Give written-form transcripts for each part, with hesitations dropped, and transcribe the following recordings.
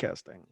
broadcasting.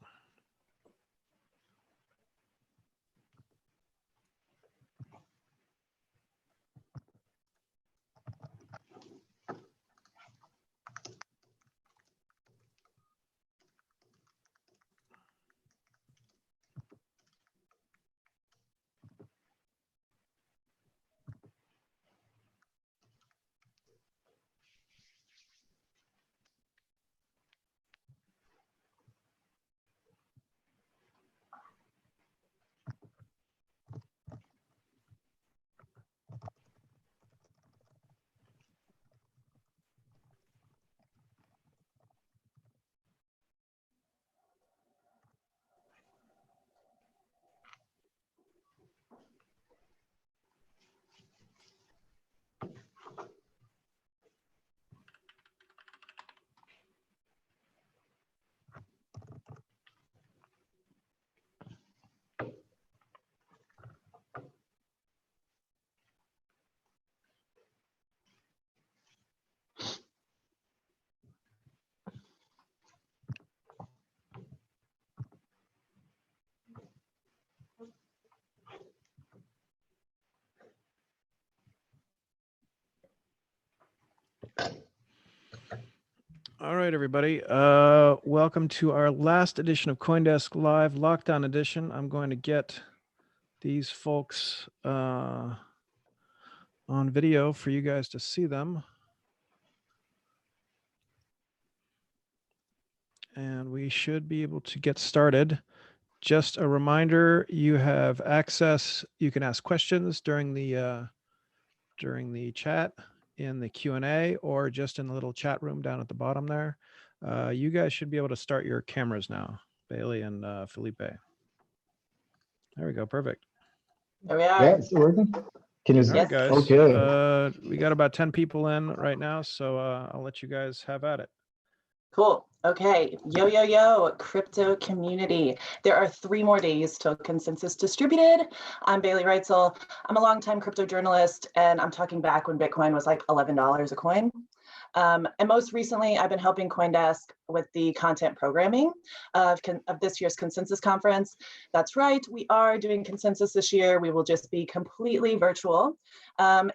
All right, everybody. Welcome to our last edition of CoinDesk Live Lockdown Edition. I'm going to get these folks on video for you guys to see them. And we should be able to get started. Just a reminder, you have access, you can ask questions during the chat in the Q&A or just in the little chat room down at the bottom there. You guys should be able to start your cameras now, Bailey and Felipe. There we go, perfect. There we are. Yeah, it's working. Can you see? All right, guys. Okay. We got about 10 people in right now, so I'll let you guys have at it. Cool. Okay. Yo, crypto community. There are 3 more days till consensus distributed. I'm Bailey Reutzel. I'm a longtime crypto journalist, and I'm talking back when Bitcoin was like $11 a coin. And most recently, I've been helping CoinDesk with the content programming of this year's consensus conference. That's right, we are doing consensus this year. We will just be completely virtual.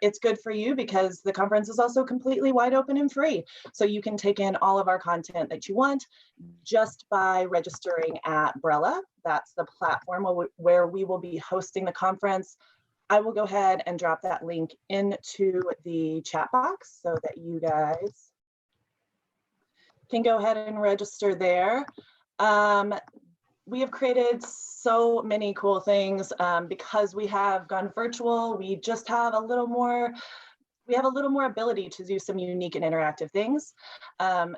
It's good for you because the conference is also completely wide open and free. So you can take in all of our content that you want just by registering at Brella. That's the platform where we will be hosting the conference. I will go ahead and drop that link into the chat box so that you guys can go ahead and register there. We have created so many cool things because we have gone virtual. We just have a little more ability to do some unique and interactive things.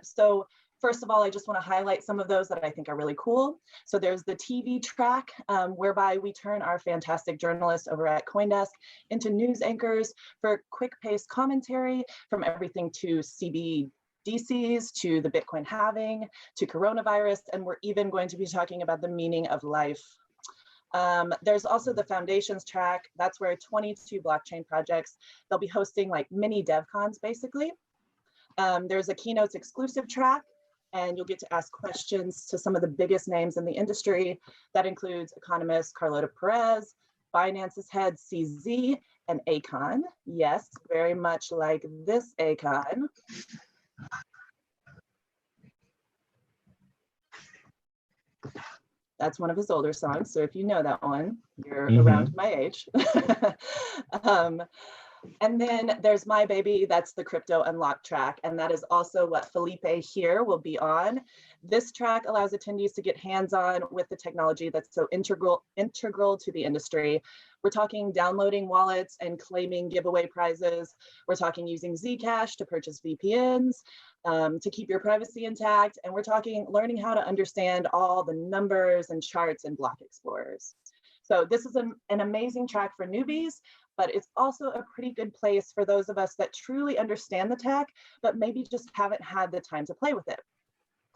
So first of all, I just want to highlight some of those that I think are really cool. So there's the TV track, whereby we turn our fantastic journalists over at CoinDesk into news anchors for quick-paced commentary from everything to CBDCs, to the Bitcoin halving, to coronavirus, and we're even going to be talking about the meaning of life. There's also the foundations track. That's where 22 blockchain projects, they'll be hosting like mini DevCons basically. There's a keynotes exclusive track, and you'll get to ask questions to some of the biggest names in the industry. That includes economist Carlota Perez, Binance's head CZ, and Akon. Yes, very much like this Akon. That's one of his older songs, so if you know that one, you're around my age. And then there's My Baby, that's the Crypto Unlock track, and that is also what Felipe here will be on. This track allows attendees to get hands-on with the technology that's so integral to the industry. We're talking downloading wallets and claiming giveaway prizes. We're talking using Zcash to purchase VPNs, to keep your privacy intact, and we're talking learning how to understand all the numbers and charts in block explorers. So this is an amazing track for newbies, but it's also a pretty good place for those of us that truly understand the tech, but maybe just haven't had the time to play with it.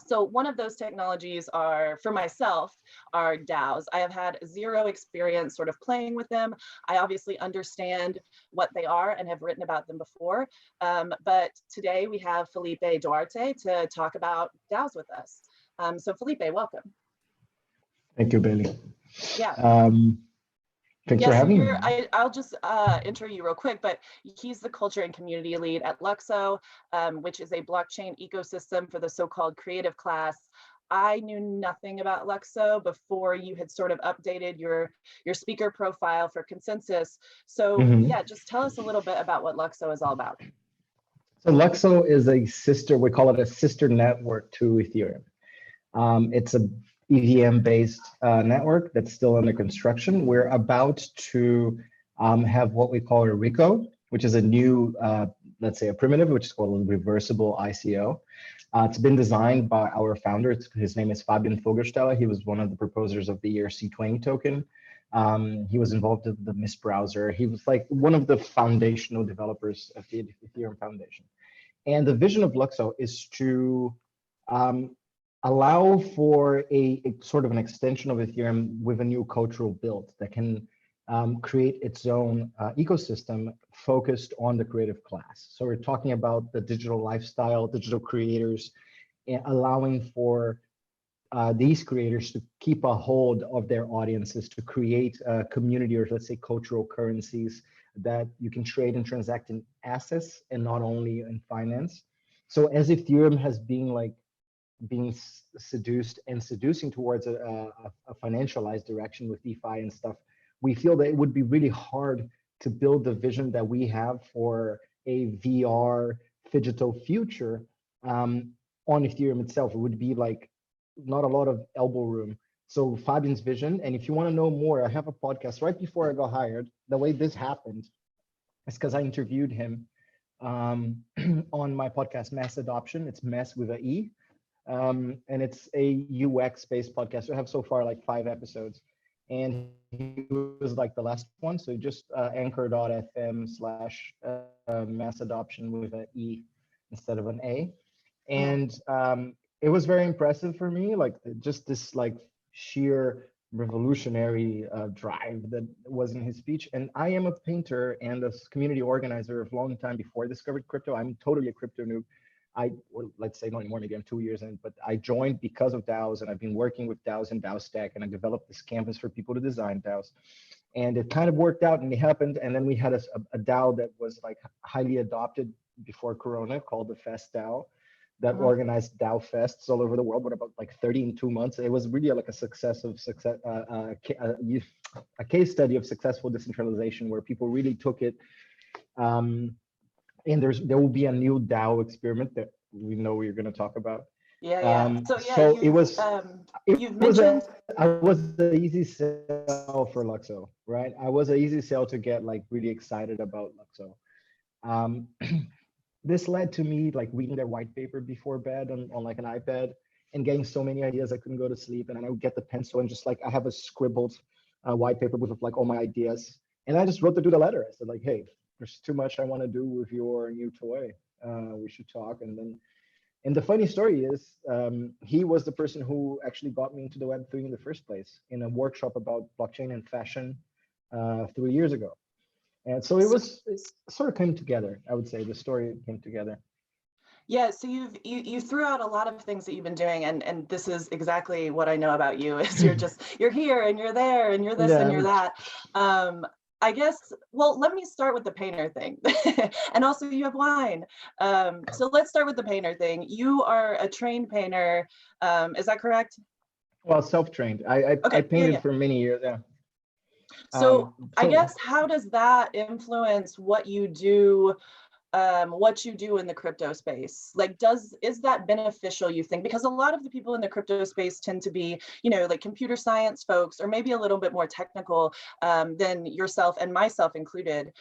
So one of those technologies are, for myself, are DAOs. I have had 0 experience sort of playing with them. I obviously understand what they are and have written about them before. But today we have Felipe Duarte to talk about DAOs with us. So Felipe, welcome. Thank you, Bailey. Yeah. Thanks for having me. I'll just intro you real quick, but he's the culture and community lead at LUKSO, which is a blockchain ecosystem for the so-called creative class. I knew nothing about LUKSO before you had sort of updated your speaker profile for Consensus. So yeah, just tell us a little bit about what LUKSO is all about. So LUKSO is a sister, we call it a sister network to Ethereum. It's a EVM-based network that's still under construction. We're about to have what we call a RICO, which is a new, let's say a primitive, which is called a reversible ICO. It's been designed by our founder. His name is Fabian Vogelsteller. He was one of the proposers of the ERC20 token. He was involved in the MIST browser. He was like one of the foundational developers of the Ethereum Foundation. And the vision of LUKSO is to allow for a sort of an extension of Ethereum with a new cultural build that can create its own ecosystem focused on the creative class. So we're talking about the digital lifestyle, digital creators, and allowing for these creators to keep a hold of their audiences, to create a community, or let's say cultural currencies that you can trade and transact in assets and not only in finance. So as Ethereum has been like being seduced and seducing towards a financialized direction with DeFi and stuff, we feel that it would be really hard to build the vision that we have for a VR digital future on Ethereum itself. It would be like not a lot of elbow room. So Fabian's vision, and if you want to know more, I have a podcast right before I got hired. The way this happened is because I interviewed him on my podcast, Mass Adoption. It's Mass with an E. And it's a UX-based podcast. We have so far like 5 episodes. And he was like the last one. So just anchor.fm/mass adoption with an E instead of an A. And it was very impressive for me, like just this like sheer revolutionary drive that was in his speech. And I am a painter and a community organizer of a long time before I discovered crypto. I'm totally a crypto noob. Well, let's say not anymore, maybe I'm 2 years in, but I joined because of DAOs, and I've been working with DAOs and DAO Stack, and I developed this canvas for people to design DAOs. And it kind of worked out and it happened. And then we had a DAO that was like highly adopted before Corona called the Fest DAO that organized DAO Fests all over the world, but about like 30 in 2 months. It was really like a case study of successful decentralization where people really took it. And there will be a new DAO experiment that we know we're going to talk about. So it was you've mentioned I was the easy sell for LUKSO, right? I was an easy sell to get like really excited about LUKSO. This led to me like reading their white paper before bed on like an iPad and getting so many ideas I couldn't go to sleep. And then I would get the pencil and just like I have a scribbled white paper with like all my ideas, and I just wrote to do the letter. I said like, hey, there's too much I want to do with your new toy. We should talk. And the funny story is, he was the person who actually got me into the Web3 in the first place in a workshop about blockchain and fashion 3 years ago. And so it sort of came together. I would say the story came together. Yeah, so you threw out a lot of things that you've been doing, and this is exactly what I know about you. Is you're here and you're there and you're this and you're that. I guess, well, let me start with the painter thing. And also you have wine. So let's start with the painter thing. You are a trained painter. Is that correct? Well, self-trained. I painted for many years. Yeah. So I guess, how does that influence what you do in the crypto space? Like, is that beneficial, you think? Because a lot of the people in the crypto space tend to be, like computer science folks, or maybe a little bit more technical than yourself and myself included.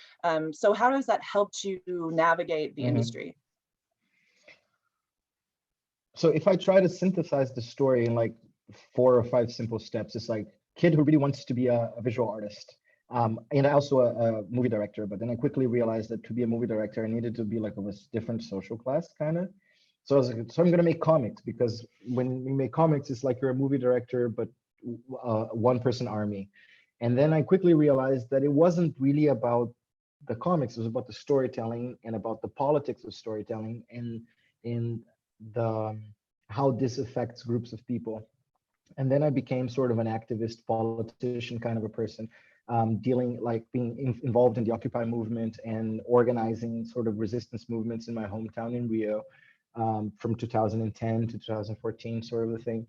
So how does that help you navigate the industry? So if I try to synthesize the story in like 4 or 5 simple steps, it's like kid who really wants to be a visual artist. And I also a movie director, but then I quickly realized that to be a movie director, I needed to be like of a different social class, kind of. So I was like, so I'm gonna make comics, because when you make comics, it's like you're a movie director, but one-person army. And then I quickly realized that it wasn't really about the comics; it was about the storytelling and about the politics of storytelling and in the how this affects groups of people. And then I became sort of an activist politician kind of a person, dealing like being involved in the Occupy movement and organizing sort of resistance movements in my hometown in Rio, from 2010 to 2014, sort of a thing.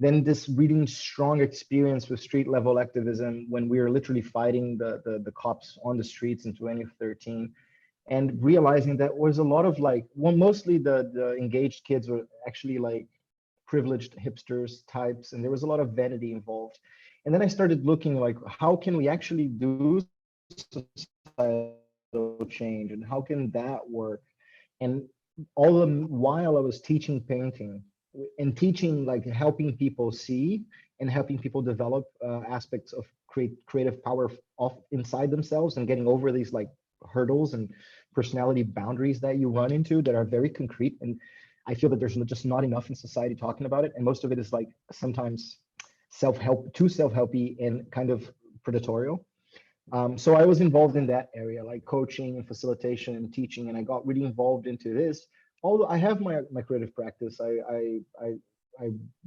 Then this really strong experience with street level activism when we were literally fighting the cops on the streets in 2013, and realizing that was a lot of like, well, mostly the engaged kids were actually like privileged hipsters types, and there was a lot of vanity involved. And then I started looking like, how can we actually do societal change, and how can that work? And all the while I was teaching painting and teaching, like helping people see and helping people develop aspects of creative power of inside themselves, and getting over these like hurdles and personality boundaries that you run into that are very concrete. And I feel that there's just not enough in society talking about it, and most of it is like sometimes self-help, too self-helpy and kind of predatorial. So I was involved in that area, like coaching and facilitation and teaching, and I got really involved into this. Although I have my creative practice, I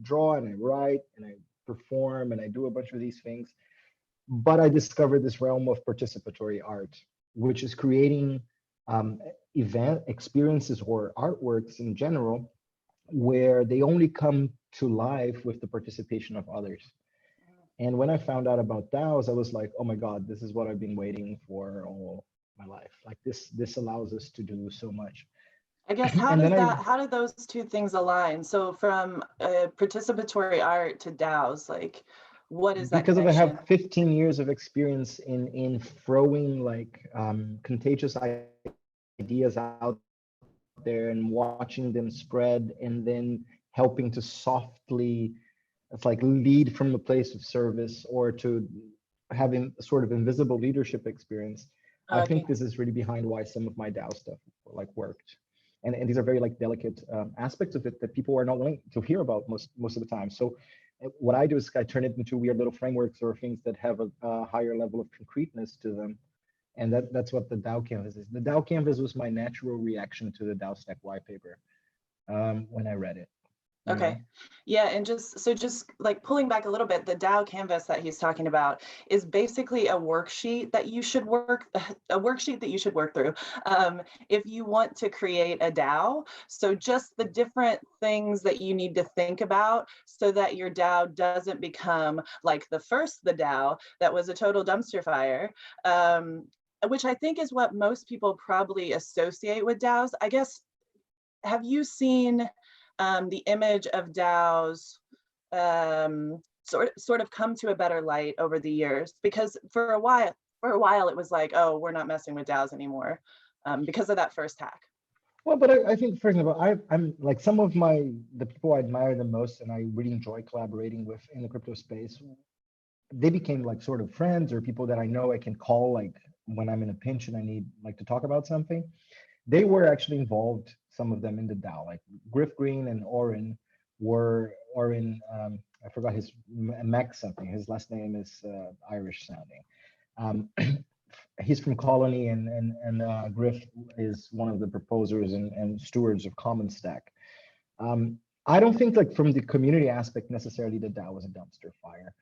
draw and I write and I perform and I do a bunch of these things, but I discovered this realm of participatory art, which is creating event experiences or artworks in general, where they only come to life with the participation of others. And when I found out about DAOs, I was like, oh my God, this is what I've been waiting for all my life. Like this allows us to do so much. I guess how do those two things align? So from participatory art to DAOs, like what is that because connection? I have 15 years of experience in throwing like contagious ideas out there and watching them spread, and then helping to softly, it's like lead from a place of service, or to having sort of invisible leadership experience. Okay. I think this is really behind why some of my DAO stuff like worked. And these are very like delicate aspects of it that people are not willing to hear about most of the time. So what I do is I turn it into weird little frameworks or things that have a higher level of concreteness to them. And that's what the DAOCanvas is. The DAOCanvas was my natural reaction to the DAO Stack white paper when I read it. Okay. Yeah, and just like pulling back a little bit, the DAOCanvas that he's talking about is basically a worksheet that you should work through if you want to create a DAO. So just the different things that you need to think about so that your DAO doesn't become like the DAO that was a total dumpster fire, which I think is what most people probably associate with DAOs. I guess, have you seen the image of DAOs sort of come to a better light over the years? Because for a while it was like, oh, we're not messing with DAOs anymore because of that first hack. Well, but I think, for example, I'm like some of the people I admire the most and I really enjoy collaborating with in the crypto space, they became like sort of friends or people that I know I can call like when I'm in a pinch and I need like to talk about something. They were actually involved, some of them, in the DAO. Like Griff Green and Oren I forgot his Mac something. His last name is Irish sounding. He's from Colony, and Griff is one of the proposers and stewards of Common Stack. I don't think like from the community aspect necessarily the DAO was a dumpster fire.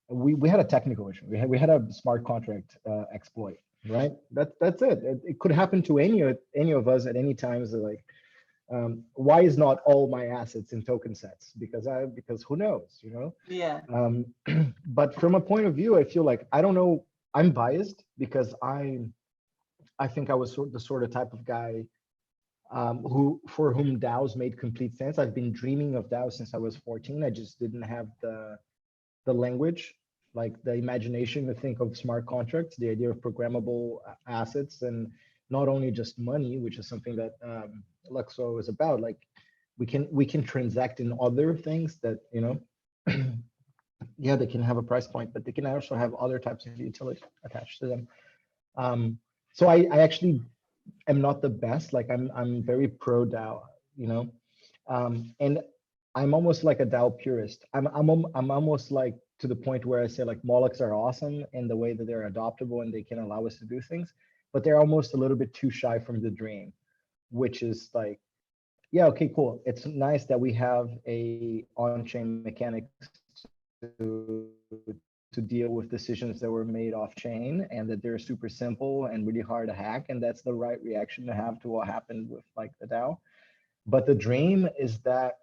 We had a technical issue. We had a smart contract exploit. Right. That's it. It could happen to any of us at any time. So like, why is not all my assets in token sets? Because who knows, you know? Yeah. But from a point of view, I feel like I don't know. I'm biased because I think I was the sort of type of guy for whom DAOs made complete sense. I've been dreaming of DAOs since I was 14. I just didn't have the language, like the imagination to think of smart contracts, the idea of programmable assets, and not only just money, which is something that LUKSO is about. Like we can transact in other things that, you know, yeah, they can have a price point, but they can also have other types of utility attached to them. So I actually am not the best. Like I'm very pro DAO, you know, and I'm almost like a DAO purist. I'm almost like to the point where I say like Molochs are awesome in the way that they're adoptable and they can allow us to do things, but they're almost a little bit too shy from the dream, which is like Yeah, okay, cool. It's nice that we have a on-chain mechanics to to deal with decisions that were made off chain, and that they're super simple and really hard to hack. And that's the right reaction to have to what happened with like the DAO. But the dream is that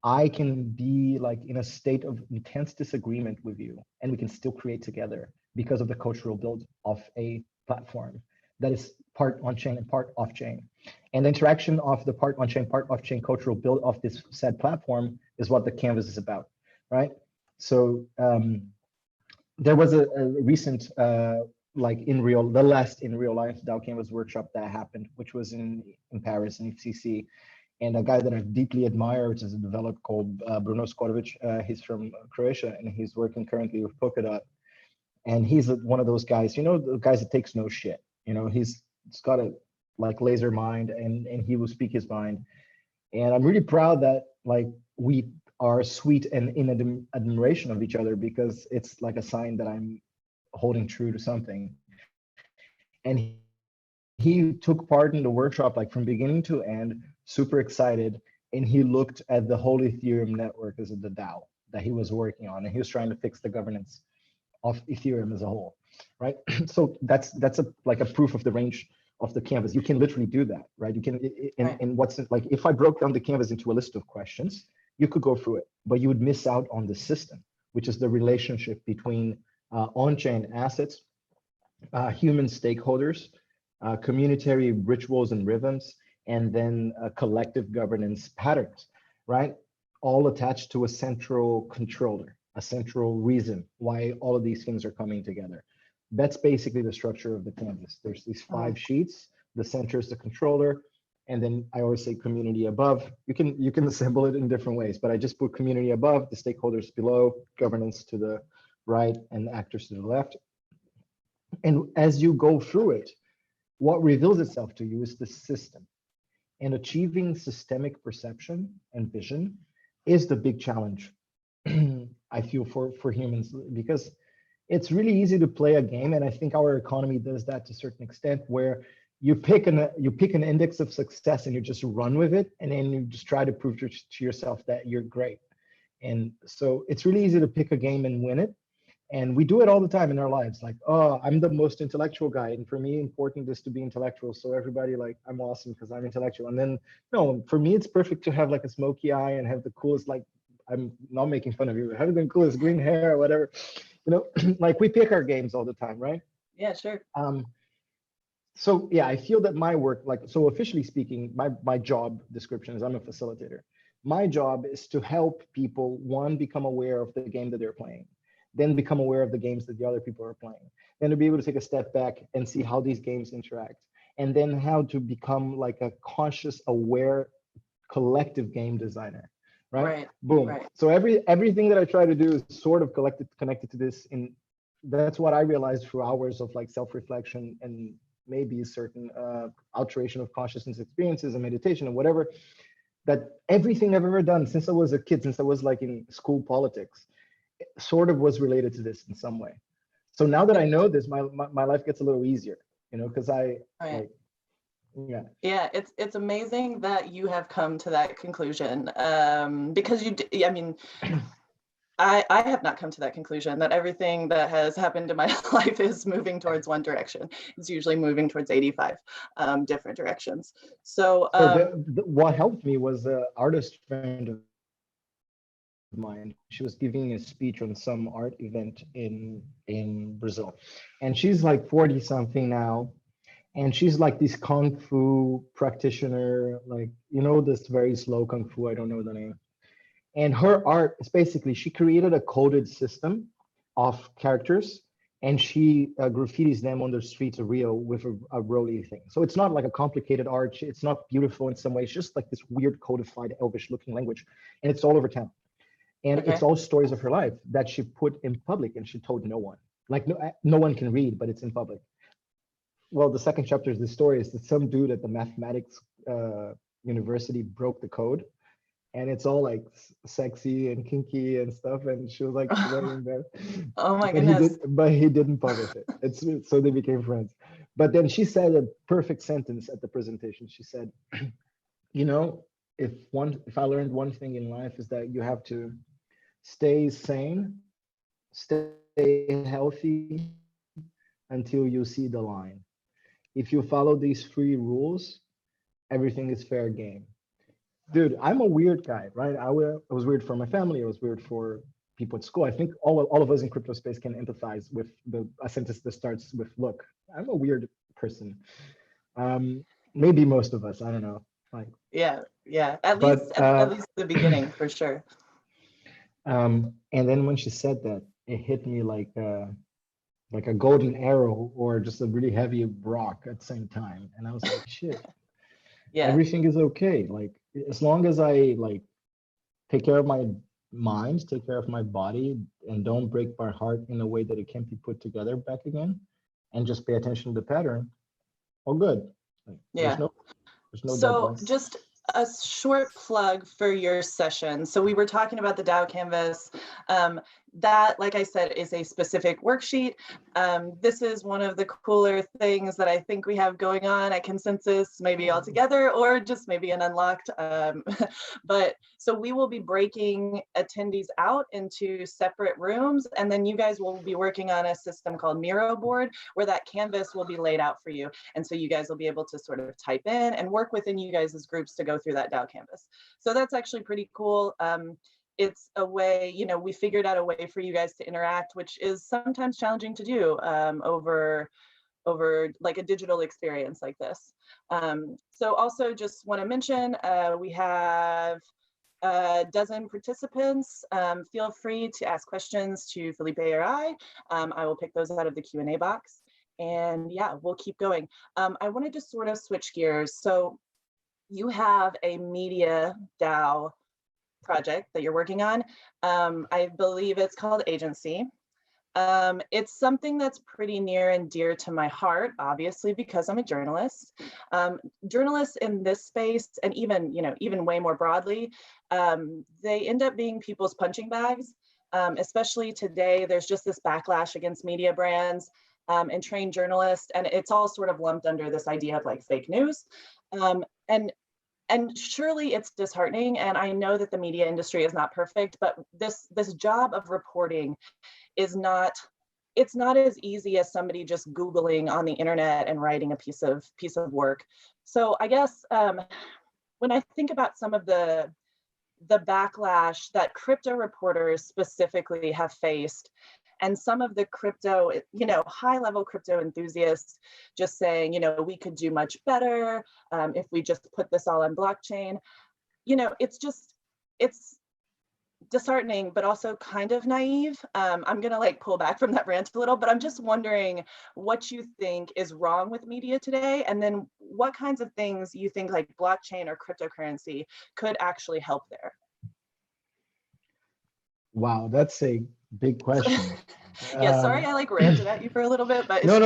I can be like in a state of intense disagreement with you, and we can still create together because of the cultural build of a platform that is part on chain and part off chain. And the interaction of the part on chain, part off chain cultural build of this said platform is what the canvas is about, right? So there was a recent like the last in real life DAOCanvas workshop that happened, which was in Paris in FCC. And a guy that I deeply admire, which is a developer called Bruno Skorovic. He's from Croatia, and he's working currently with Polkadot. And he's one of those guys, you know, the guys that takes no shit. You know, he's got a like laser mind, and he will speak his mind. And I'm really proud that like we are sweet and in admiration of each other, because it's like a sign that I'm holding true to something. And he took part in the workshop like from beginning to end, super excited, and he looked at the whole Ethereum network as the DAO that he was working on, and he was trying to fix the governance of Ethereum as a whole, right? So that's like a proof of the range of the canvas. You can literally do that, right? You can, and what's it, like if I broke down the canvas into a list of questions, you could go through it, but you would miss out on the system, which is the relationship between on-chain assets, human stakeholders, community rituals and rhythms, and then collective governance patterns, right? All attached to a central controller, a central reason why all of these things are coming together. That's basically the structure of the canvas. There's these 5 sheets. The center is the controller, and then I always say community above. You can assemble it in different ways, but I just put community above, the stakeholders below, governance to the right, and actors to the left. And as you go through it, what reveals itself to you is the system. And achieving systemic perception and vision is the big challenge, I feel, for humans, because it's really easy to play a game. And I think our economy does that to a certain extent, where you pick an index of success and you just run with it. And then you just try to prove to yourself that you're great. And so it's really easy to pick a game and win it. And we do it all the time in our lives. Like, oh, I'm the most intellectual guy. And for me, important is to be intellectual. So everybody like, I'm awesome because I'm intellectual. And then, no, for me, it's perfect to have like a smoky eye and have the coolest, like, I'm not making fun of you, having the coolest green hair or whatever, you know, like we pick our games all the time, right? Yeah, sure. So yeah, I feel that my work, like, so officially speaking, my job description is I'm a facilitator. My job is to help people, one, become aware of the game that they're playing, then become aware of the games that the other people are playing, then to be able to take a step back and see how these games interact, and then how to become like a conscious, aware, collective game designer, right? Boom. Right. So everything that I try to do is sort of connected to this. And that's what I realized through hours of like self-reflection and maybe certain alteration of consciousness experiences and meditation and whatever, that everything I've ever done since I was a kid, since I was like in school politics, sort of was related to this in some way. So now that I know this, my life gets a little easier, you know, because like, yeah, it's amazing that you have come to that conclusion, because I mean, I have not come to that conclusion, that everything that has happened in my life is moving towards one direction. It's usually moving towards 85 different directions. So what helped me was an artist friend of mine. She was giving a speech on some art event in Brazil, and she's like 40 something now, and she's like this kung fu practitioner, like, you know, this very slow kung fu, I don't know the name. And her art is basically, she created a coded system of characters, and she graffitis them on the streets of Rio with a Rolly thing. So it's not like a complicated art, it's not beautiful in some way, it's just like this weird codified elvish looking language, and it's all over town. And it's all stories of her life that she put in public, and she told no one. Like no one can read, but it's in public. Well, the second chapter is the story is that some dude at the mathematics university broke the code, and it's all like sexy and kinky and stuff. And she was like wearing that. Oh my goodness! But he didn't publish it. So they became friends. But then she said a perfect sentence at the presentation. She said, "You know, if I learned one thing in life is that you have to stay sane, stay healthy until you see the line. If you follow these 3 rules, everything is fair game. Dude, I'm a weird guy, right? I was weird for my family. I was weird for people at school. I think all of us in crypto space can empathize with a sentence that starts with, look, I'm a weird person. Maybe most of us, I don't know. Like, yeah, at least the beginning for sure. And then when she said that, it hit me like a golden arrow or just a really heavy rock at the same time. And I was like, shit, Yeah, everything is okay. Like, as long as I like take care of my mind, take care of my body, and don't break my heart in a way that it can't be put together back again, and just pay attention to the pattern, all good. Like, yeah. there's no So deadlines. just a short plug for your session. So we were talking about the DAOCanvas. That, like I said, is a specific worksheet. This is one of the cooler things that I think we have going on at Consensus, maybe all together or just maybe an unlocked. But so we will be breaking attendees out into separate rooms, and then you guys will be working on a system called Miro board where that canvas will be laid out for you. And so you guys will be able to sort of type in and work within you guys' groups to go through that DAOCanvas. So that's actually pretty cool. It's a way, you know, we figured out a way for you guys to interact, which is sometimes challenging to do over like a digital experience like this. So also just want to mention, we have a dozen participants. Feel free to ask questions to Felipe or I. I will pick those out of the Q&A box. And yeah, we'll keep going. I wanted to sort of switch gears. So you have a media DAO project that you're working on. I believe it's called Agency. It's something that's pretty near and dear to my heart, obviously, because I'm a journalist. Journalists in this space, and even, you know, even way more broadly, they end up being people's punching bags. Especially today, there's just this backlash against media brands and trained journalists, and it's all sort of lumped under this idea of like fake news. And surely it's disheartening. And I know that the media industry is not perfect, but this job of reporting is not, it's not as easy as somebody just Googling on the internet and writing a piece of work. So I guess when I think about some of the backlash that crypto reporters specifically have faced, and some of the crypto, you know, high-level crypto enthusiasts just saying, you know, we could do much better if we just put this all on blockchain. You know, it's disheartening, but also kind of naive. I'm gonna like pull back from that rant a little, but I'm just wondering what you think is wrong with media today, and then what kinds of things you think like blockchain or cryptocurrency could actually help there. Wow, that's a big question. Yeah, sorry, I like ranted at you for a little bit, but no,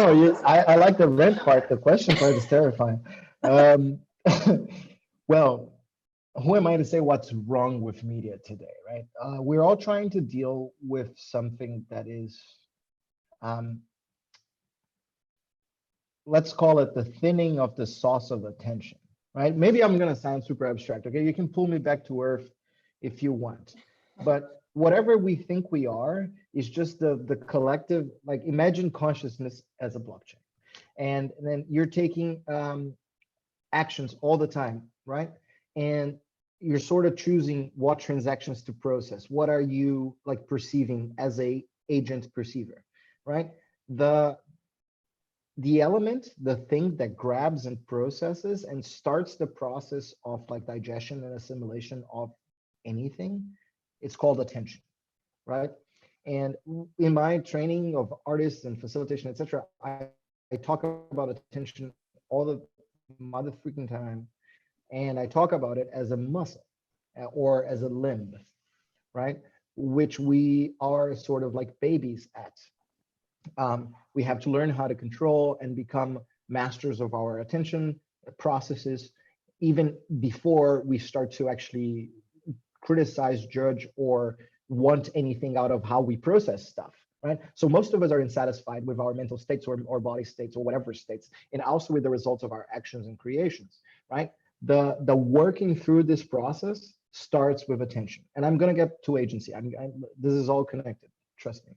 I like the rant part. The question part is terrifying. Well, who am I to say what's wrong with media today, right? We're all trying to deal with something that is, let's call it the thinning of the sauce of attention, right? Maybe I'm gonna sound super abstract, okay? You can pull me back to earth if you want, but whatever we think we are is just the collective, like imagine consciousness as a blockchain. And then you're taking actions all the time, right? And you're sort of choosing what transactions to process. What are you like perceiving as a agent perceiver, right? The element, the thing that grabs and processes and starts the process of like digestion and assimilation of anything, it's called attention, right? And in my training of artists and facilitation, etc., I talk about attention all the mother freaking time, and I talk about it as a muscle or as a limb, right? Which we are sort of like babies at. We have to learn how to control and become masters of our attention processes, even before we start to actually criticize, judge, or want anything out of how we process stuff, right? So most of us are unsatisfied with our mental states or body states or whatever states, and also with the results of our actions and creations, right? the working through this process starts with attention. And I'm going to get to agency. This is all connected, trust me.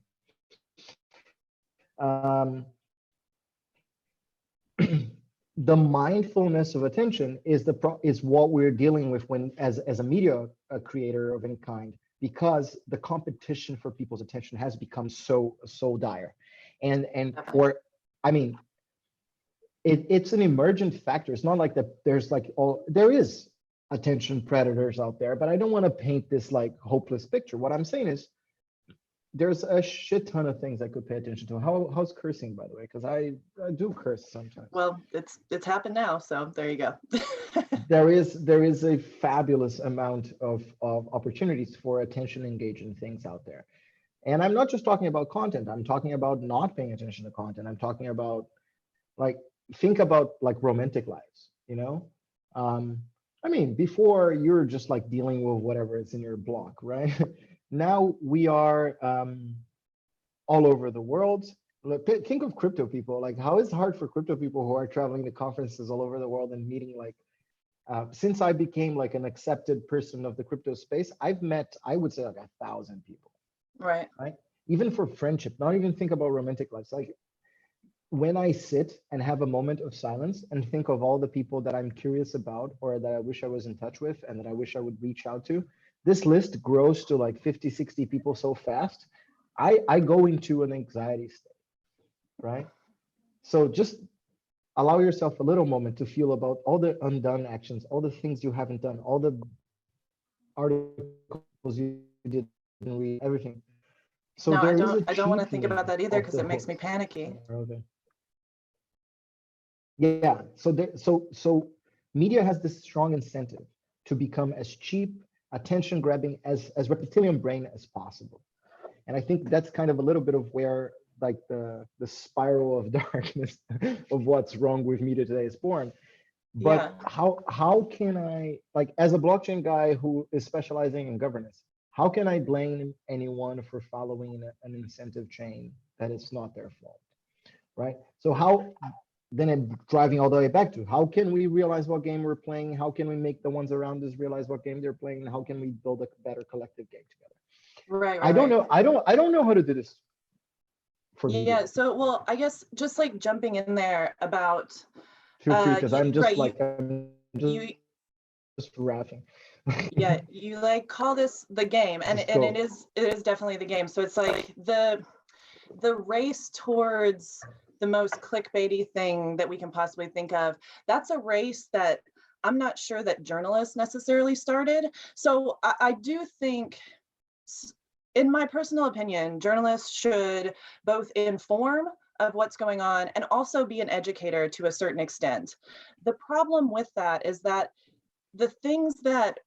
The mindfulness of attention is what we're dealing with when as a media creator of any kind, because the competition for people's attention has become so dire. And I mean, it's an emergent factor. It's not like there is attention predators out there, but I don't want to paint this like hopeless picture. What I'm saying is there's a shit ton of things I could pay attention to. How's cursing, by the way? Because I do curse sometimes. Well, it's happened now, so there you go. there is a fabulous amount of opportunities for attention engaging things out there. And I'm not just talking about content. I'm talking about not paying attention to content. I'm talking about think about romantic lives, you know? I mean, before you're just dealing with whatever is in your block, right? Now we are all over the world. Think of crypto people. How is it hard for crypto people who are traveling to conferences all over the world and meeting since I became an accepted person of the crypto space, I've met, I would say 1,000 people. Right. Even for friendship, not even think about romantic lives. When I sit and have a moment of silence and think of all the people that I'm curious about or that I wish I was in touch with and that I wish I would reach out to, this list grows to 50, 60 people so fast, I go into an anxiety state, right? So just allow yourself a little moment to feel about all the undone actions, all the things you haven't done, all the articles you didn't read, everything. So no, I don't want to think about that either because it makes me panicky. Yeah, so media has this strong incentive to become as cheap, attention grabbing, as reptilian brain as possible. And I think that's kind of a little bit of where the spiral of darkness of what's wrong with media today is born. But yeah. How can I, as a blockchain guy who is specializing in governance, how can I blame anyone for following an incentive chain that is not their fault, right? So then I'm driving all the way back to how can we realize what game we're playing? How can we make the ones around us realize what game they're playing? And how can we build a better collective game together? Right. I don't know. I don't know how to do this. Yeah. So, well, I guess just jumping in there about. Feel free, because I'm just I'm just laughing. Yeah, you call this the game, and it is definitely the game. So it's the race towards the most clickbaity thing that we can possibly think of. That's a race that I'm not sure that journalists necessarily started. So I do think, in my personal opinion, journalists should both inform of what's going on and also be an educator to a certain extent. The problem with that is that the things that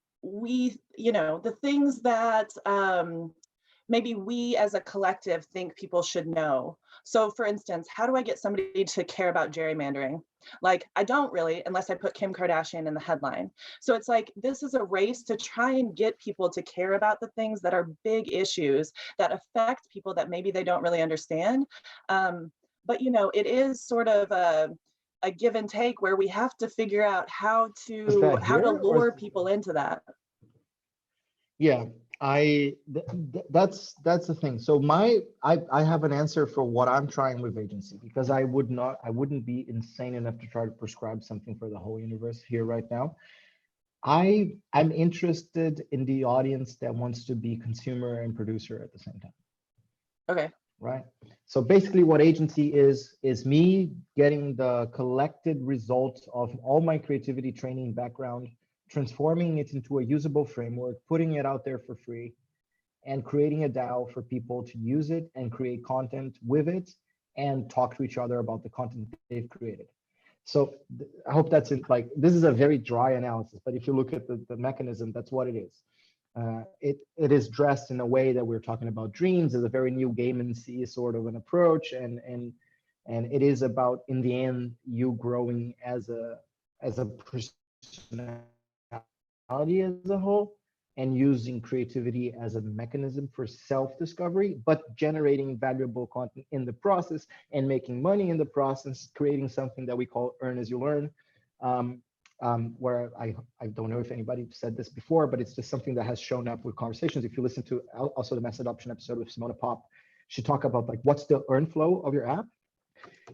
maybe we as a collective think people should know. So for instance, how do I get somebody to care about gerrymandering? I don't really, unless I put Kim Kardashian in the headline. So it's this is a race to try and get people to care about the things that are big issues that affect people that maybe they don't really understand. But it is sort of a give and take where we have to figure out how to lure people into that. Yeah, that's the thing. So I have an answer for what I'm trying with agency, because I wouldn't be insane enough to try to prescribe something for the whole universe here right now. I'm interested in the audience that wants to be consumer and producer at the same time. Okay. Right. So basically what agency is me getting the collected results of all my creativity training background, transforming it into a usable framework, putting it out there for free, and creating a DAO for people to use it and create content with it and talk to each other about the content they've created. So I hope that's it. This is a very dry analysis, but if you look at the mechanism, that's what it is. It is dressed in a way that we're talking about dreams as a very new game and see sort of an approach, and it is about, in the end, you growing as a personality as a whole, and using creativity as a mechanism for self-discovery, but generating valuable content in the process and making money in the process, creating something that we call earn as you learn. where I don't know if anybody said this before, but it's just something that has shown up with conversations. If you listen to also the mass adoption episode with Simona Pop, she talked about like what's the earn flow of your app,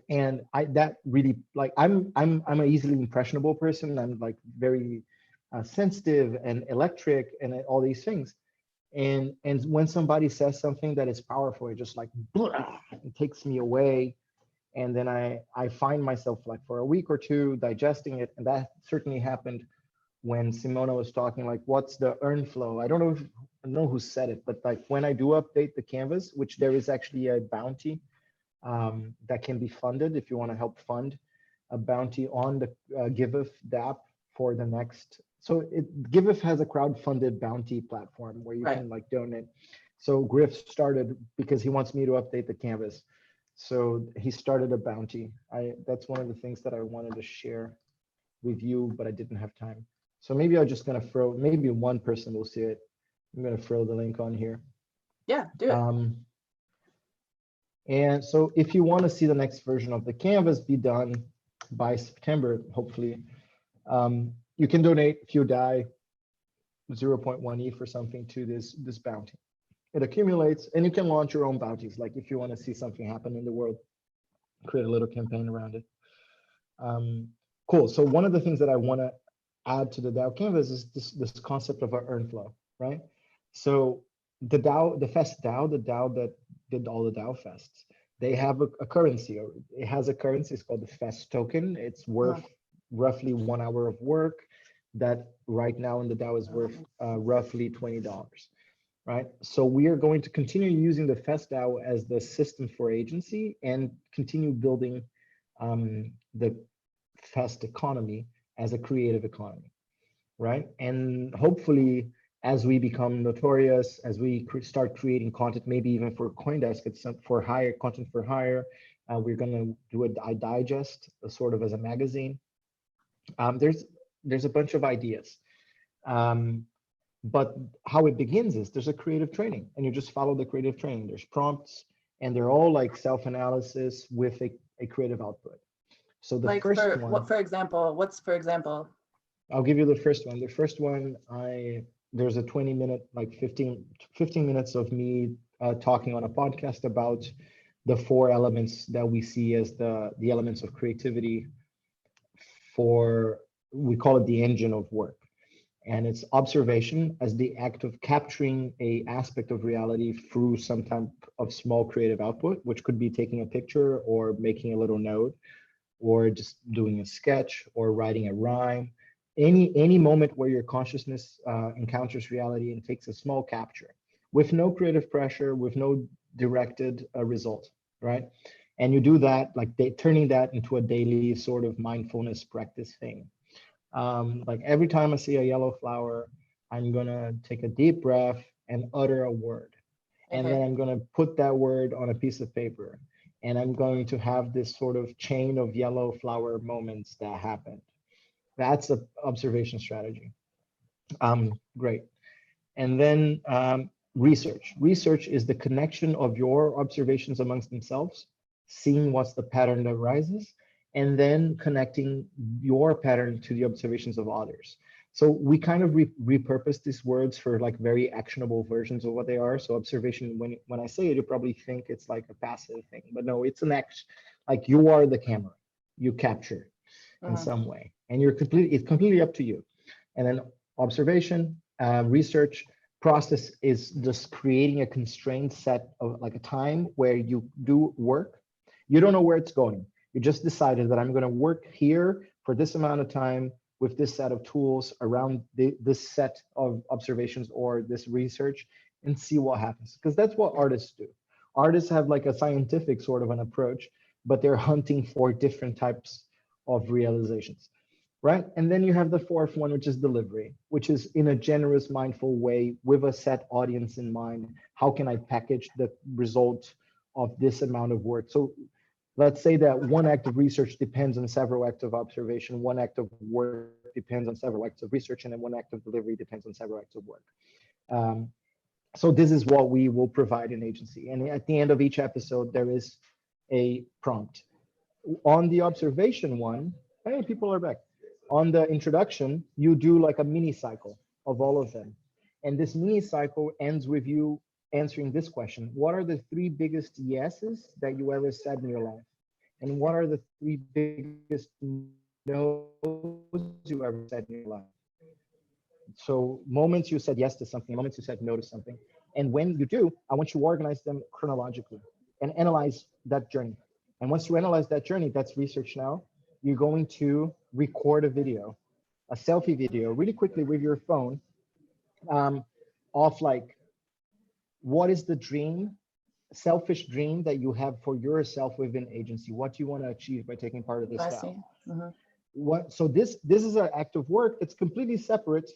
and that really like I'm an easily impressionable person. I'm like very sensitive and electric and all these things. And when somebody says something that is powerful, it just like blah, it takes me away. And then I find myself like for a week or two digesting it. And that certainly happened when Simona was talking like, what's the earn flow? I don't know who said it, but like when I do update the canvas, which there is actually a bounty that can be funded if you want to help fund a bounty on the Giveth DApp for the next. So Giveth has a crowd-funded bounty platform where you can like donate. So Griff started because he wants me to update the canvas. So he started a bounty. That's one of the things that I wanted to share with you, but I didn't have time. So maybe I'm just gonna throw, maybe one person will see it. I'm gonna throw the link on here. Yeah, do it. And so if you want to see the next version of the canvas be done by September, hopefully, you can donate if you die 0.1 ETH or something to this bounty. It accumulates, and you can launch your own bounties. Like if you want to see something happen in the world, create a little campaign around it. Cool. So one of the things that I want to add to the DAOCanvas is this concept of an earn flow, right? So the DAO, the Fest DAO, the DAO that did all the DAO fests, they have a currency, or it has a currency. It's called the Fest token. It's worth roughly 1 hour of work. That right now in the DAO is worth roughly $20. Right. So we are going to continue using the Fest DAO as the system for agency and continue building the Fest economy as a creative economy. Right. And hopefully, as we become notorious, as we start creating content, maybe even for CoinDesk, it's for hire, content for hire. We're going to do a digest, sort of as a magazine. There's a bunch of ideas. But how it begins is there's a creative training, and you just follow the creative training. There's prompts, and they're all like self-analysis with a creative output. So the like first one, what's for example? I'll give you the first one. The first one, there's a 20-minute, like 15 minutes of me talking on a podcast about the 4 elements that we see as the elements of creativity we call it the engine of work. And it's observation as the act of capturing a aspect of reality through some type of small creative output, which could be taking a picture or making a little note or just doing a sketch or writing a rhyme. Any moment where your consciousness encounters reality and takes a small capture with no creative pressure, with no directed result, right? And you do that, like turning that into a daily sort of mindfulness practice thing. Like every time I see a yellow flower, I'm gonna take a deep breath and utter a word. And then I'm gonna put that word on a piece of paper. And I'm going to have this sort of chain of yellow flower moments that happened. That's an observation strategy. Great. And then research. Research is the connection of your observations amongst themselves, seeing what's the pattern that arises, and then connecting your pattern to the observations of others. So we kind of repurpose these words for like very actionable versions of what they are. So observation, when I say it, you probably think it's like a passive thing, but no, it's an act. Like you are the camera, you capture in some way, and it's completely up to you. And then observation, research, process is just creating a constrained set of like a time where you do work. You don't know where it's going. You just decided that I'm going to work here for this amount of time with this set of tools around this set of observations or this research and see what happens. Because that's what artists do. Artists have like a scientific sort of an approach, but they're hunting for different types of realizations, right? And then you have the fourth one, which is delivery, which is in a generous, mindful way with a set audience in mind. How can I package the result of this amount of work? So let's say that one act of research depends on several acts of observation, one act of work depends on several acts of research, and then one act of delivery depends on several acts of work. So this is what we will provide in agency. And at the end of each episode, there is a prompt. On the observation one, hey, people are back. On the introduction, you do like a mini cycle of all of them. And this mini cycle ends with you answering this question: what are the 3 biggest yeses that you ever said in your life? And what are the 3 biggest no's you ever said in your life? So moments you said yes to something, moments you said no to something. And when you do, I want you to organize them chronologically and analyze that journey. And once you analyze that journey, that's research now, you're going to record a video, a selfie video, really quickly with your phone, of like, what is the dream, selfish dream that you have for yourself within agency? What do you want to achieve by taking part of this I DAO? see. Mhm. So this is an act of work that's completely separate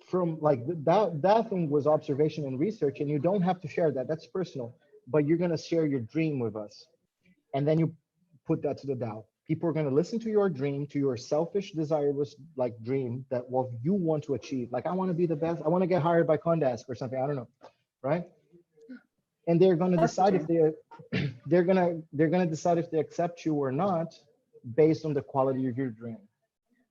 from like that thing was observation and research, and you don't have to share that. That's personal, but you're going to share your dream with us. And then you put that to the DAO. People are going to listen to your dream, to your selfish, desirous like dream that what you want to achieve. Like, I want to be the best. I want to get hired by CoinDesk or something. I don't know, right? And they're going to That's the decide if they're going to decide if they accept you or not based on the quality of your dream.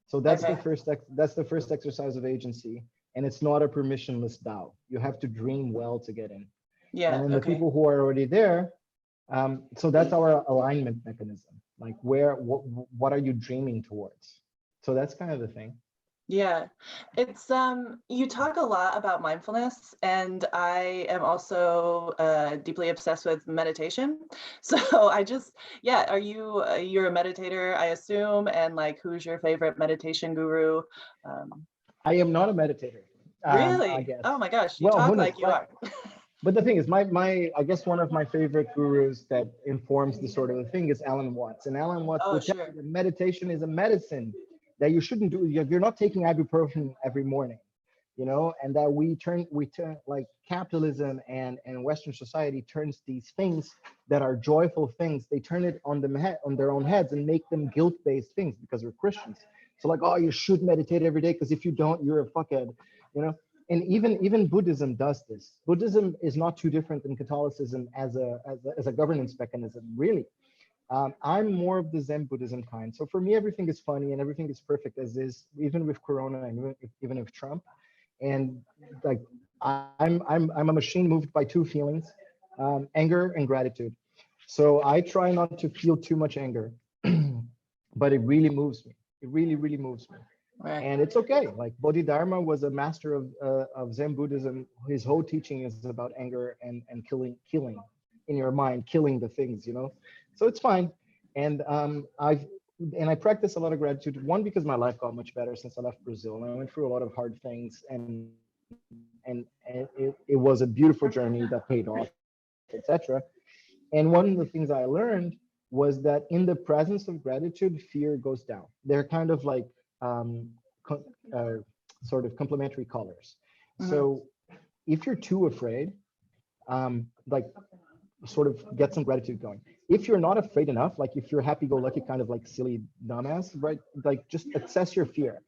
So that's Okay. the first exercise of agency, and it's not a permissionless DAO. You have to dream well to get in. Yeah. And then the Okay. people who are already there, so that's our alignment mechanism. Like, what are you dreaming towards? So that's kind of the thing. Yeah, it's you talk a lot about mindfulness, and I am also deeply obsessed with meditation. So I just, yeah, are you you're a meditator, I assume, and like, who's your favorite meditation guru? I am not a meditator. Really? I guess. Oh my gosh, you Well, who talk knows? like you are. But the thing is, my I guess one of my favorite gurus that informs this sort of a thing is Alan Watts. And Alan Watts Oh, will tell sure. you that meditation is a medicine that you shouldn't do. You're not taking ibuprofen every morning, you know, and that we turn like capitalism and Western society turns these things that are joyful things, they turn it on on their own heads and make them guilt-based things because we're Christians. So like, oh, you should meditate every day because if you don't, you're a fuckhead, you know. And even Buddhism does this. Buddhism is not too different than Catholicism as a governance mechanism, really. I'm more of the Zen Buddhism kind. So for me, everything is funny and everything is perfect as is, even with Corona and even with Trump. And like, I'm a machine moved by 2 feelings, anger and gratitude. So I try not to feel too much anger, but it really moves me. It really, really moves me. Right. And it's okay. Like, Bodhidharma was a master of Zen Buddhism. His whole teaching is about anger and killing in your mind, killing the things, you know. So it's fine. And I practice a lot of gratitude. One, because my life got much better since I left Brazil, and I went through a lot of hard things, and it was a beautiful journey that paid off, etc. And one of the things I learned was that in the presence of gratitude, fear goes down. They're kind of like sort of complementary colors. Mhm. So if you're too afraid, like, sort of get some gratitude going. If you're not afraid enough, like if you're happy-go-lucky kind of like silly dumbass, right? Like, just assess your fear.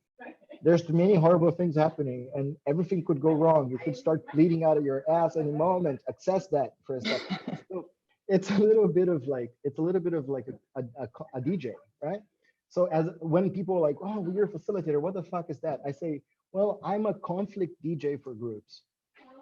There's many horrible things happening and everything could go wrong. You could start bleeding out of your ass any moment. Assess that for a second. So it's a little bit of like a DJ, right? So when people are like, oh, you're a facilitator, what the fuck is that? I say, well, I'm a conflict DJ for groups.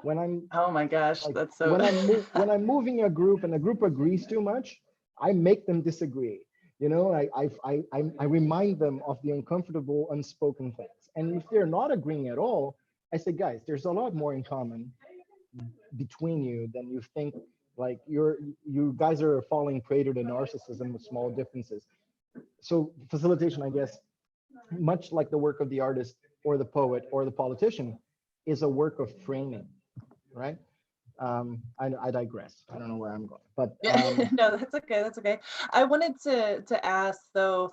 When I'm Oh my gosh, like, that's so. when I'm moving a group and a group agrees too much, I make them disagree. You know, I remind them of the uncomfortable, unspoken things. And if they're not agreeing at all, I say, guys, there's a lot more in common between you than you think. Like, you guys are falling prey to the narcissism with small differences. So facilitation, I guess, much like the work of the artist or the poet or the politician, is a work of framing, right? I digress. I don't know where I'm going, but No, that's okay. That's okay. I wanted to ask though,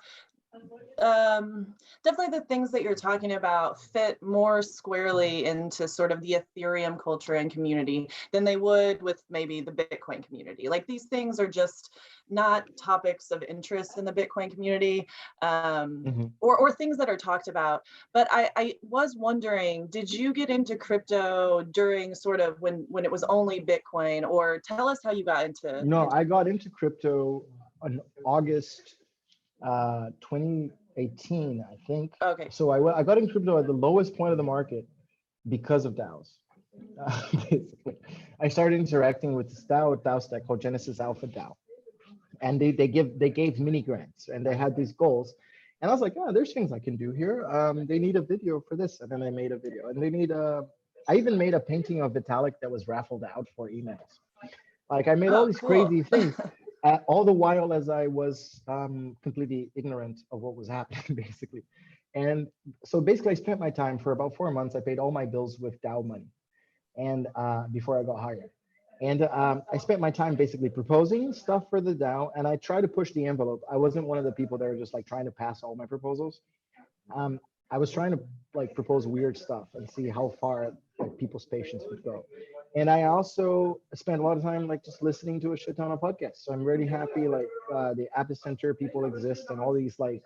definitely the things that you're talking about fit more squarely into sort of the Ethereum culture and community than they would with maybe the Bitcoin community. Like, these things are just not topics of interest in the Bitcoin community, or things that are talked about. But I was wondering, did you get into crypto during sort of when it was only Bitcoin, or tell us how you got into? No, I got into crypto in August 20 18, I think. Okay. So I got in crypto at the lowest point of the market because of DAOs. Basically, I started interacting with this DAO stack called Genesis Alpha DAO, and they gave mini grants, and they had these goals, and I was like, oh, there's things I can do here. They need a video for this, and then I made a video, and they need a. I even made a painting of Vitalik that was raffled out for emails. Like I made all these cool. crazy things, all the while as I was completely ignorant of what was happening, basically. And so basically, I spent my time for about 4 months. I paid all my bills with DAO money, and before I got hired. And I spent my time basically proposing stuff for the DAO, and I tried to push the envelope. I wasn't one of the people that were just like trying to pass all my proposals. I was trying to like propose weird stuff and see how far like people's patience would go. And I also spent a lot of time like just listening to a shit ton of podcasts. So I'm really happy like the Epicenter people exist, and all these like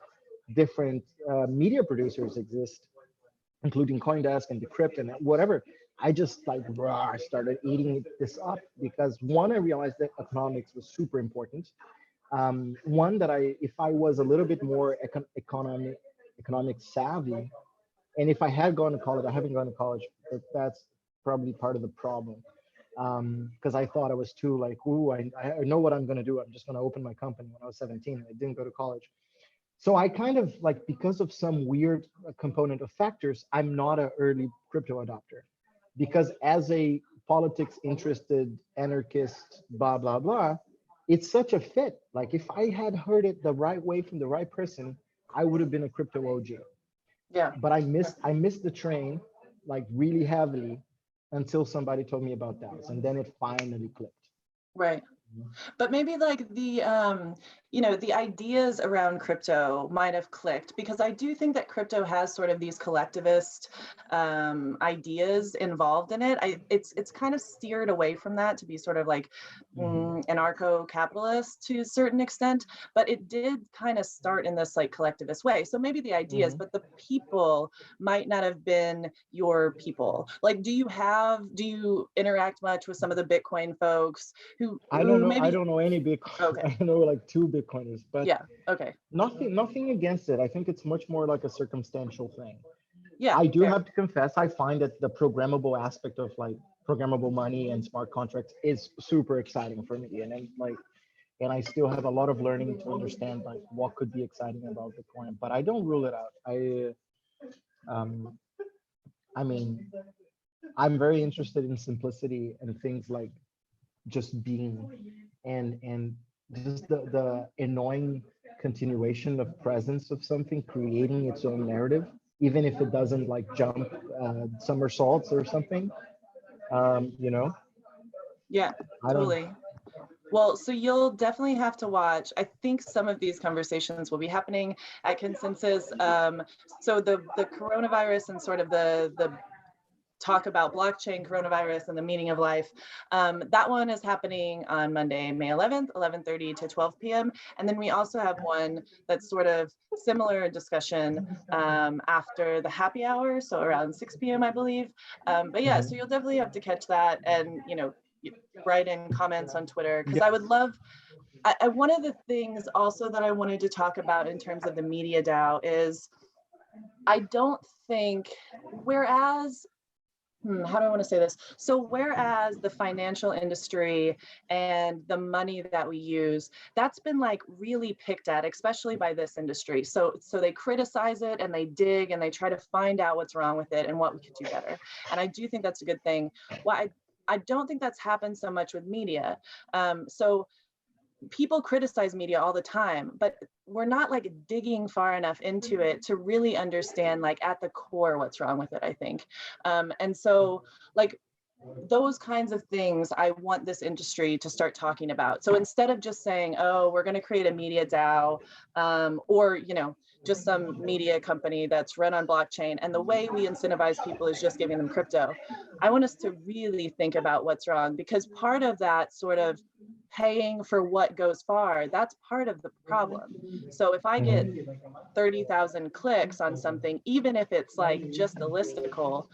different media producers exist, including CoinDesk and Decrypt and whatever. I just like I started eating this up because one, I realized that economics was super important. One that if I was a little bit more economic savvy, and if I had gone to college, I haven't gone to college, but that's probably part of the problem. Because I thought I was too like, ooh, I know what I'm going to do. I'm just going to open my company when I was 17. I didn't go to college. So I kind of like, because of some weird component of factors, I'm not an early crypto adopter. Because as a politics interested anarchist, blah, blah, blah, it's such a fit. Like if I had heard it the right way from the right person, I would have been a crypto OG. Yeah. But I missed the train like really heavily until somebody told me about DAOs, and then it finally clicked. Right. But maybe like the the ideas around crypto might have clicked, because I do think that crypto has sort of these collectivist ideas involved in it. It's kind of steered away from that to be sort of like anarcho-capitalist to a certain extent, but it did kind of start in this like collectivist way. So maybe the ideas, but the people might not have been your people. Like, do you interact much with some of the Bitcoin folks who I don't know. maybe... I don't know any Bitcoin. Okay. I know like 2 Bitcoiners, but yeah. Okay. Nothing against it. I think it's much more like a circumstantial thing. Yeah. I do fair. have to confess, I find that the programmable aspect of like programmable money and smart contracts is super exciting for me. And I still have a lot of learning to understand like what could be exciting about Bitcoin, but I don't rule it out. I mean, I'm very interested in simplicity and things like just being, and just the annoying continuation of presence of something creating its own narrative, even if it doesn't like jump somersaults or something. Yeah, totally. Well, so you'll definitely have to watch. I think some of these conversations will be happening at Consensus. So the coronavirus and sort of the talk about blockchain, coronavirus, and the meaning of life. That one is happening on Monday, May 11th, 11:30 to 12 p.m. And then we also have one that's sort of similar discussion after the happy hour, so around 6 p.m. I believe. But yeah, so you'll definitely have to catch that, and write in comments on Twitter, because I would love. One of the things also that I wanted to talk about in terms of the media DAO is, I don't think, whereas how do I want to say this? So whereas the financial industry and the money that we use, that's been like really picked at, especially by this industry. So they criticize it and they dig and they try to find out what's wrong with it and what we could do better. And I do think that's a good thing. Well, I don't think that's happened so much with media. So people criticize media all the time, but we're not like digging far enough into it to really understand like at the core what's wrong with it, I think. And so like those kinds of things I want this industry to start talking about. So instead of just saying, oh, we're going to create a media DAO, or just some media company that's run on blockchain, and the way we incentivize people is just giving them crypto, I want us to really think about what's wrong, because part of that sort of paying for what goes far, that's part of the problem. So if I get 30,000 clicks on something, even if it's like just a listicle,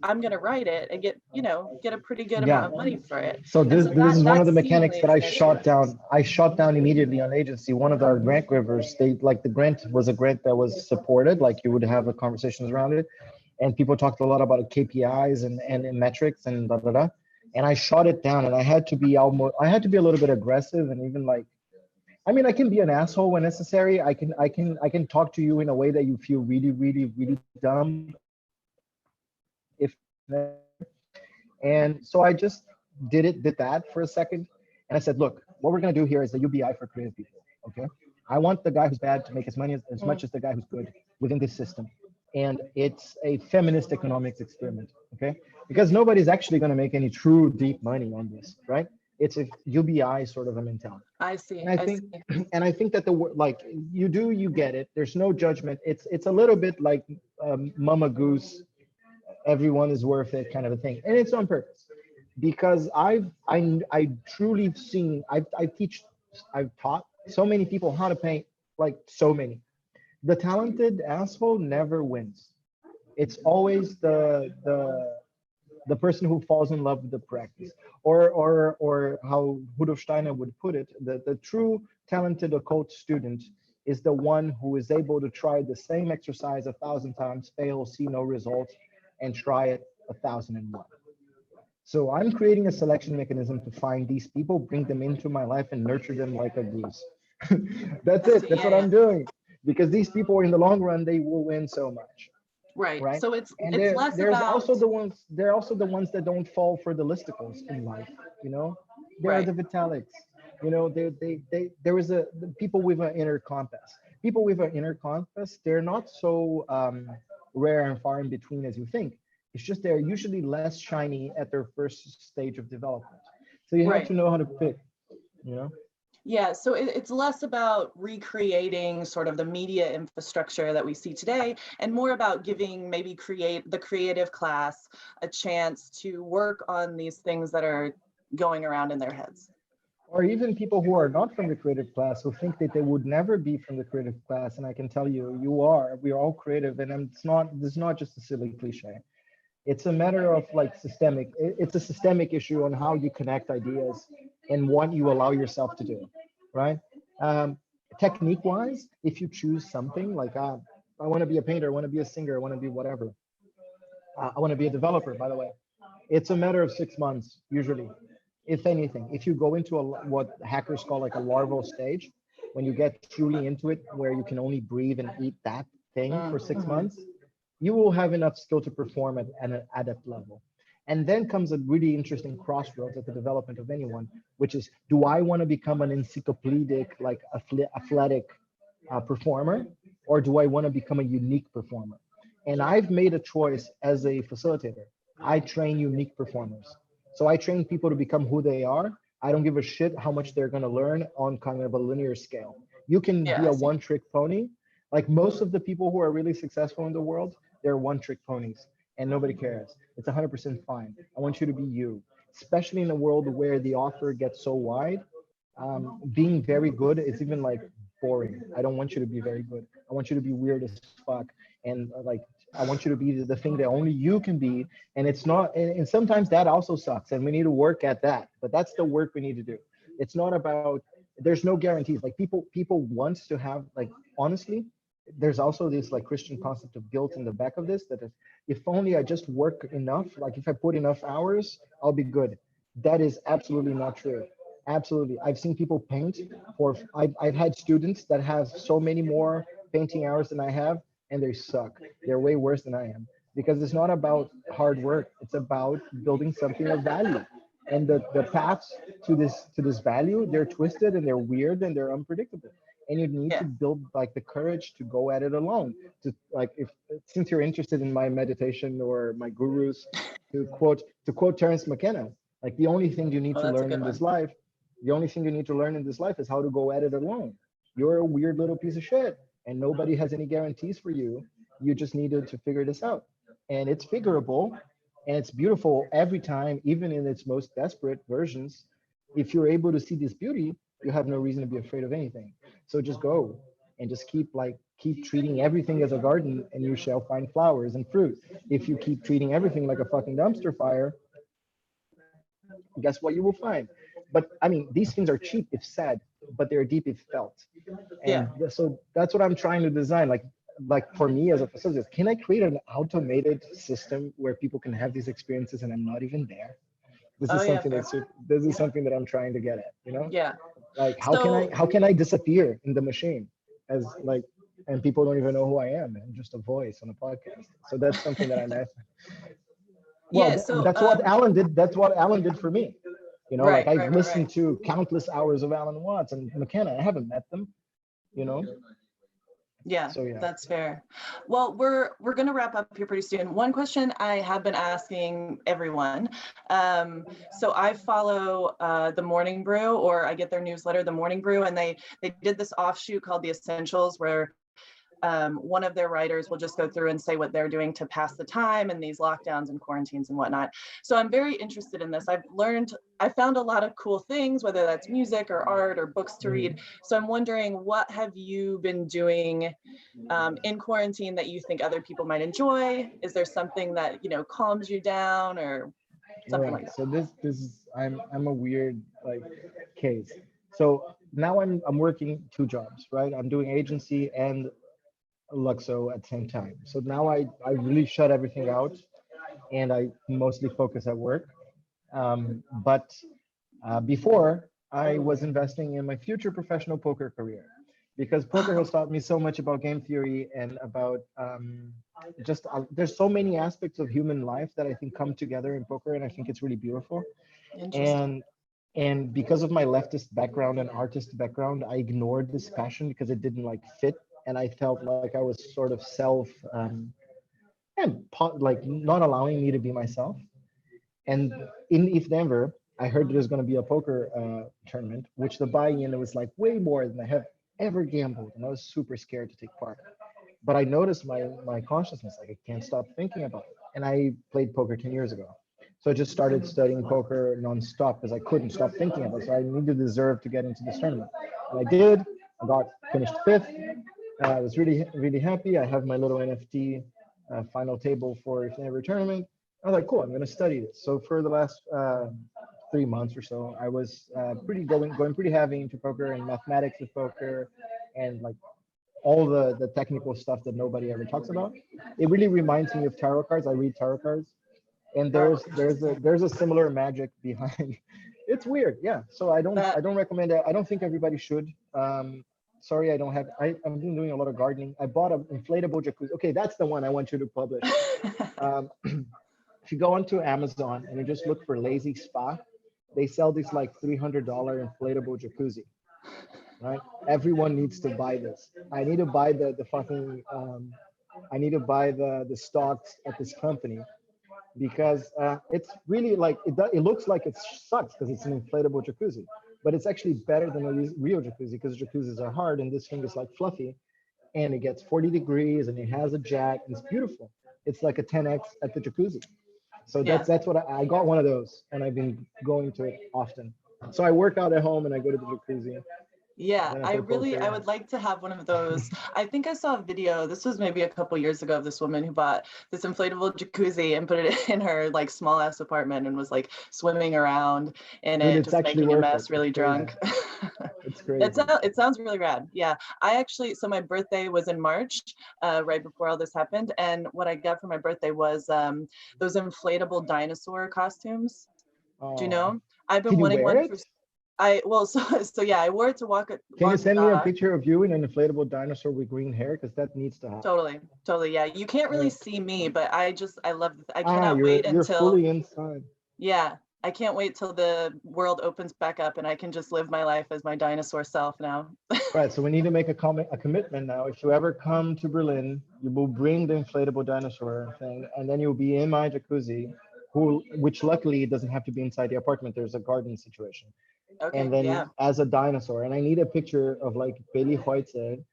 I'm going to write it and get, you know, get a pretty good amount of money for it. So And this so this is one of the mechanics seemingly that is I an shot issue. down. I shot down immediately on agency. One of our grant givers, they like the grant was a grant that was supported, like you would have a conversations around it, and people talked a lot about KPIs and metrics and da da da. And I shot it down, and I had to be a little bit aggressive and even like, I mean, I can be an asshole when necessary. I can talk to you in a way that you feel really, really, really dumb. If And so I just did that for a second. And I said, look, what we're going to do here is the UBI for creative people. Okay. I want the guy who's bad to make as money as much as the guy who's good within this system. And it's a feminist economics experiment. Okay. Because nobody's actually going to make any true deep money on this, right? It's a UBI sort of a mentality. I see. And I think that like you get it. There's no judgment. It's a little bit like Mama Goose, everyone is worth it kind of a thing, and it's on purpose because I truly seen I've taught so many people how to paint, like so many. The talented asshole never wins. It's always the person who falls in love with the practice, or how Rudolf Steiner would put it, the true talented occult student is the one who is able to try the same exercise 1,000 times, fail, see no results, and try it 1,001. So I'm creating a selection mechanism to find these people, bring them into my life, and nurture them like a goose. That's it. That's what I'm doing. Because these people, in the long run, they will win so much. Right. So it's less there's about also the ones. They're also the ones that don't fall for the listicles in life. You know, they're the Vitalics. You know, there is the people with an inner compass. People with an inner compass, they're not so rare and far in between as you think. It's just they're usually less shiny at their first stage of development. So you have to know how to pick, you know? Yeah, so it's less about recreating sort of the media infrastructure that we see today, and more about giving maybe the creative class a chance to work on these things that are going around in their heads. Or even people who are not from the creative class who think that they would never be from the creative class. And I can tell you, we're all creative. And this is not just a silly cliche. It's a matter of like it's a systemic issue on how you connect ideas and what you allow yourself to do, right? Technique wise, if you choose something like, I want to be a painter, I want to be a singer, I want to be whatever. I want to be a developer, by the way. It's a matter of 6 months, usually. If anything, if you go into what hackers call like a larval stage, when you get truly into it, where you can only breathe and eat that thing for 6 months, you will have enough skill to perform at an adept level. And then comes a really interesting crossroads at the development of anyone, which is, do I want to become an encyclopedic, like athletic performer, or do I want to become a unique performer? And I've made a choice as a facilitator. I train unique performers. So I train people to become who they are. I don't give a shit how much they're going to learn on kind of a linear scale. You can be a one-trick pony. Like most of the people who are really successful in the world, they're one-trick ponies and nobody cares. It's 100% fine. I want you to be you, especially in a world where the offer gets so wide. Being very good is even like boring. I don't want you to be very good. I want you to be weird as fuck. And like, I want you to be the thing that only you can be. And it's not, and sometimes that also sucks. And we need to work at that. But that's the work we need to do. It's not about, there's no guarantees. Like people want to have, like, honestly, there's also this like Christian concept of guilt in the back of this, that if only I just work enough, like if I put enough hours, I'll be good. That is absolutely not true. Absolutely. I've seen people paint I've had students that have so many more painting hours than I have, and they suck. They're way worse than I am, because it's not about hard work. It's about building something of value. And the paths to this value, they're twisted and they're weird and they're unpredictable. And you need to build like the courage to go at it alone. To like, since you're interested in my meditation or my gurus, to quote Terence McKenna, like the only thing you need to learn in this life, is how to go at it alone. You're a weird little piece of shit, and nobody has any guarantees for you. You just needed to figure this out, and it's figurable, and it's beautiful every time, even in its most desperate versions. if you're able to see this beauty, you have no reason to be afraid of anything. So just go and just keep treating everything as a garden, and you shall find flowers and fruit. If you keep treating everything like a fucking dumpster fire, guess what you will find? But I mean, these things are cheap if said, but they're deep if felt. And so that's what I'm trying to design. Like for me as a facilitator, can I create an automated system where people can have these experiences and I'm not even there? This is something this is something that I'm trying to get at, you know? Yeah. Like how can I disappear in the machine as like, and people don't even know who I am, and just a voice on a podcast. So that's something that I'm at. Well, Yeah, so that's what Alan did. That's what Alan did for me. You know, Right, like I've right, listened right. to countless hours of Alan Watts and McKenna. I haven't met them, you know. Yeah, So yeah, that's fair. Well, we're going to wrap up here pretty soon. One question I have been asking everyone. So I follow the Morning Brew, or I get their newsletter, the Morning Brew, and they did this offshoot called the Essentials, where one of their writers will just go through and say what they're doing to pass the time in these lockdowns and quarantines and whatnot. So I'm very interested in this. I found a lot of cool things, whether that's music or art or books to read. So I'm wondering, what have you been doing in quarantine that you think other people might enjoy? Is there something that, you know, calms you down or something like that? So this is I'm a weird like case. So now I'm working two jobs, right? I'm doing agency and LUKSO at the same time. So now I really shut everything out, and I mostly focus at work. But before, I was investing in my future professional poker career, because poker has taught me so much about game theory and about just there's so many aspects of human life that I think come together in poker, and I think it's really beautiful. Interesting. And because of my leftist background and artist background, I ignored this passion because it didn't like fit, and I felt like I was sort of like not allowing me to be myself. And in East Denver, I heard there's going to be a poker tournament, which the buy-in was like way more than I have ever gambled, and I was super scared to take part. But I noticed my consciousness, like I can't stop thinking about it. And I played poker 10 years ago. So I just started studying poker nonstop because I couldn't stop thinking about it. So I needed to deserve to get into this tournament. And I did. I got finished fifth. I was really, really happy. I have my little NFT final table for if never tournament. I was like, cool, I'm going to study this. So for the last 3 months or so, I was going pretty heavy into poker and mathematics with poker, and like all the technical stuff that nobody ever talks about. It really reminds me of tarot cards. I read tarot cards, and there's a similar magic behind. It's weird, yeah. So I don't recommend it. I don't think everybody should. Sorry, I don't have. I've been doing a lot of gardening. I bought an inflatable jacuzzi. Okay, that's the one I want you to publish. If you go onto Amazon and you just look for lazy spa, they sell these like $300 inflatable jacuzzi. Right? Everyone needs to buy this. I need to buy the fucking. I need to buy the stocks at this company, because it's really like it looks like it sucks because it's an inflatable jacuzzi, but it's actually better than a real jacuzzi, because jacuzzis are hard and this thing is like fluffy, and it gets 40 degrees and it has a jack and it's beautiful. It's like a 10x at the jacuzzi. So that's what I got, one of those, and I've been going to it often. So I work out at home and I go to the jacuzzi. Yeah, I would like to have one of those. I think I saw a video, this was maybe a couple years ago, of this woman who bought this inflatable jacuzzi and put it in her like small ass apartment and was like swimming around in it, just making a mess, really drunk. It's crazy. It sounds really rad. Yeah, so my birthday was in March, right before all this happened. And what I got for my birthday was those inflatable dinosaur costumes. Do you know? I've been wanting one for I wore it to walk. Can you send me a picture of you in an inflatable dinosaur with green hair? Because that needs to happen. Totally. Yeah, you can't really see me, but I love. I cannot wait until. You're fully inside. Yeah, I can't wait till the world opens back up and I can just live my life as my dinosaur self now. Right. So we need to make a commitment now. If you ever come to Berlin, you will bring the inflatable dinosaur thing, and then you'll be in my jacuzzi, which luckily doesn't have to be inside the apartment. There's a garden situation. Okay, and then as a dinosaur, and I need a picture of like Bailey Reutzel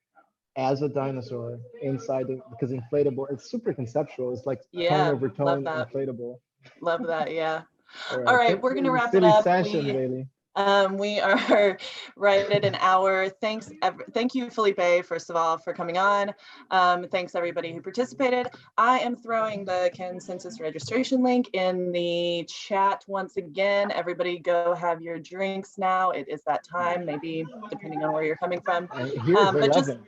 as a dinosaur inside because inflatable, it's super conceptual. It's like tone over tone inflatable. Love that. Yeah. All right, we're gonna wrap it up. Session, Bailey. We are right at an hour. Thank you, Felipe, first of all, for coming on. Thanks everybody who participated. I am throwing the consensus registration link in the chat once again. Everybody go have your drinks now. It is that time, maybe depending on where you're coming from. Here's But 11.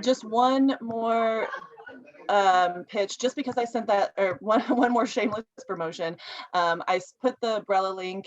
just one more pitch, just because I sent that, or one more shameless promotion. I put the umbrella link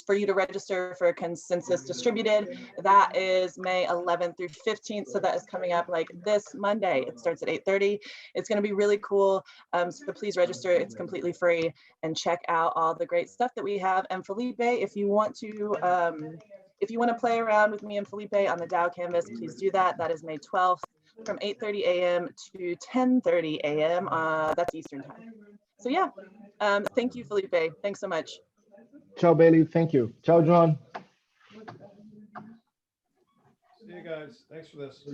for you to register for Consensus Distributed. That is May 11th through 15th. So that is coming up like this Monday. It starts at 8:30. It's going to be really cool. So please register. It's completely free, and check out all the great stuff that we have. And Felipe, if you want to play around with me and Felipe on the DAOCanvas, please do that. That is May 12th. From 8:30 a.m. to 10:30 a.m. That's Eastern time. So yeah, thank you, Felipe. Thanks so much. Ciao, Bailey. Thank you. Ciao, John. See you guys. Thanks for this.